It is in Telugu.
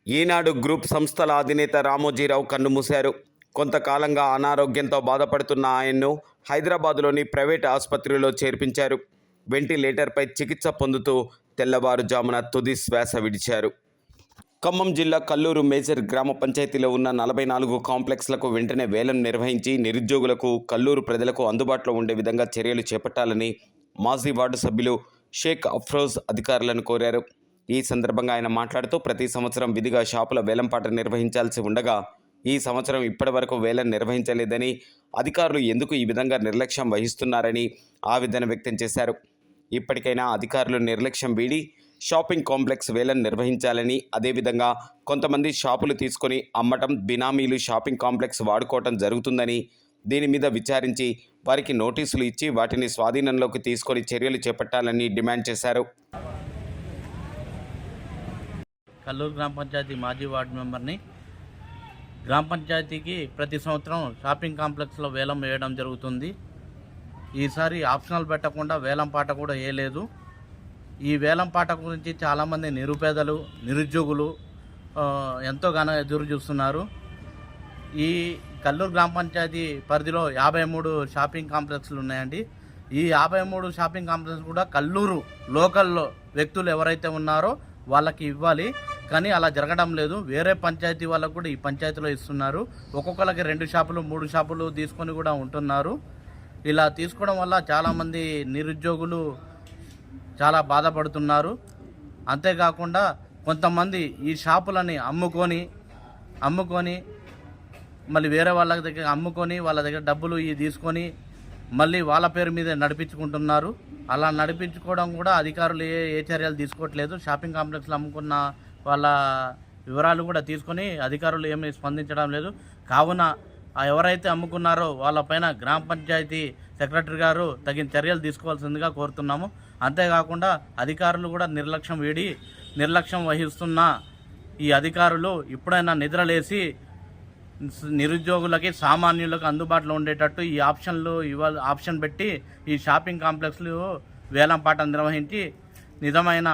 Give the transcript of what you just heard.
ఈనాడు గ్రూప్ సంస్థల అధినేత రామోజీరావు కన్నుమూశారు. కొంతకాలంగా అనారోగ్యంతో బాధపడుతున్న ఆయన్ను హైదరాబాదులోని ప్రైవేట్ ఆసుపత్రిలో చేర్పించారు. వెంటిలేటర్పై చికిత్స పొందుతూ తెల్లవారుజామున తుది శ్వాస విడిచారు. ఖమ్మం జిల్లా కల్లూరు మేజర్ గ్రామ పంచాయతీలో ఉన్న 44 కాంప్లెక్స్లకు వెంటనే వేలం నిర్వహించి నిరుద్యోగులకు, కల్లూరు ప్రజలకు అందుబాటులో ఉండే విధంగా చర్యలు చేపట్టాలని మాజీ వార్డు సభ్యులు షేక్ అఫ్రోజ్ అధికారులను కోరారు. ఈ సందర్భంగా ఆయన మాట్లాడుతూ ప్రతి సంవత్సరం విధిగా షాపుల వేలంపాట నిర్వహించాల్సి ఉండగా ఈ సంవత్సరం ఇప్పటి వరకు వేలం నిర్వహించలేదని, అధికారులు ఎందుకు ఈ విధంగా నిర్లక్ష్యం వహిస్తున్నారని ఆవేదన వ్యక్తం చేశారు. ఇప్పటికైనా అధికారులు నిర్లక్ష్యం వీడి షాపింగ్ కాంప్లెక్స్ వేలం నిర్వహించాలని, అదేవిధంగా కొంతమంది షాపులు తీసుకొని అమ్మటం, బినామీలు షాపింగ్ కాంప్లెక్స్ వాడుకోవటం జరుగుతుందని, దీని మీద విచారించి వారికి నోటీసులు ఇచ్చి వాటిని స్వాధీనంలోకి తీసుకొని చర్యలు చేపట్టాలని డిమాండ్ చేశారు. కల్లూరు గ్రామ పంచాయతీ మాజీ వార్డు మెంబర్ని. గ్రామ పంచాయతీకి ప్రతి సంవత్సరం షాపింగ్ కాంప్లెక్స్లో వేలం వేయడం జరుగుతుంది. ఈసారి ఆప్షనల్ పెట్టకుండా వేలం పాట కూడా వేయలేదు. ఈ వేలం పాట గురించి చాలామంది నిరుపేదలు, నిరుద్యోగులు ఎంతోగానో ఎదురు చూస్తున్నారు. ఈ కల్లూరు గ్రామ పంచాయతీ పరిధిలో 53 షాపింగ్ కాంప్లెక్స్లు ఉన్నాయండి. ఈ 53 షాపింగ్ కాంప్లెక్స్ కూడా కల్లూరు లోకల్లో వ్యక్తులు ఎవరైతే ఉన్నారో వాళ్ళకి ఇవ్వాలి, కానీ అలా జరగడం లేదు. వేరే పంచాయతీ వాళ్ళకు కూడా ఈ పంచాయతీలో ఇస్తున్నారు. ఒక్కొక్కరికి 2 షాపులు 3 షాపులు తీసుకొని కూడా ఉంటున్నారు. ఇలా తీసుకోవడం వల్ల చాలామంది నిరుద్యోగులు చాలా బాధపడుతున్నారు. అంతేకాకుండా కొంతమంది ఈ షాపులని అమ్ముకొని మళ్ళీ వేరే వాళ్ళ దగ్గర అమ్ముకొని వాళ్ళ దగ్గర డబ్బులు తీసుకొని మళ్ళీ వాళ్ళ పేరు మీద నడిపించుకుంటున్నారు. అలా నడిపించుకోవడం కూడా అధికారులు ఏ చర్యలు తీసుకోవట్లేదు. షాపింగ్ కాంప్లెక్స్లో అమ్ముకున్న వాళ్ళ వివరాలు కూడా తీసుకొని అధికారులు ఏమీ స్పందించడం లేదు. కావున ఎవరైతే అమ్ముకున్నారో వాళ్ళపైన గ్రామ పంచాయతీ సెక్రటరీ గారు తగిన చర్యలు తీసుకోవాల్సిందిగా కోరుతున్నాము. అంతేకాకుండా అధికారులు కూడా నిర్లక్ష్యం వహిస్తున్న ఈ అధికారులు ఇప్పుడైనా నిద్రలేసి నిరుద్యోగులకి, సామాన్యులకు అందుబాటులో ఉండేటట్టు ఈ ఆప్షన్ పెట్టి ఈ షాపింగ్ కాంప్లెక్స్లు వేలంపాట నిర్వహించి నిజమైన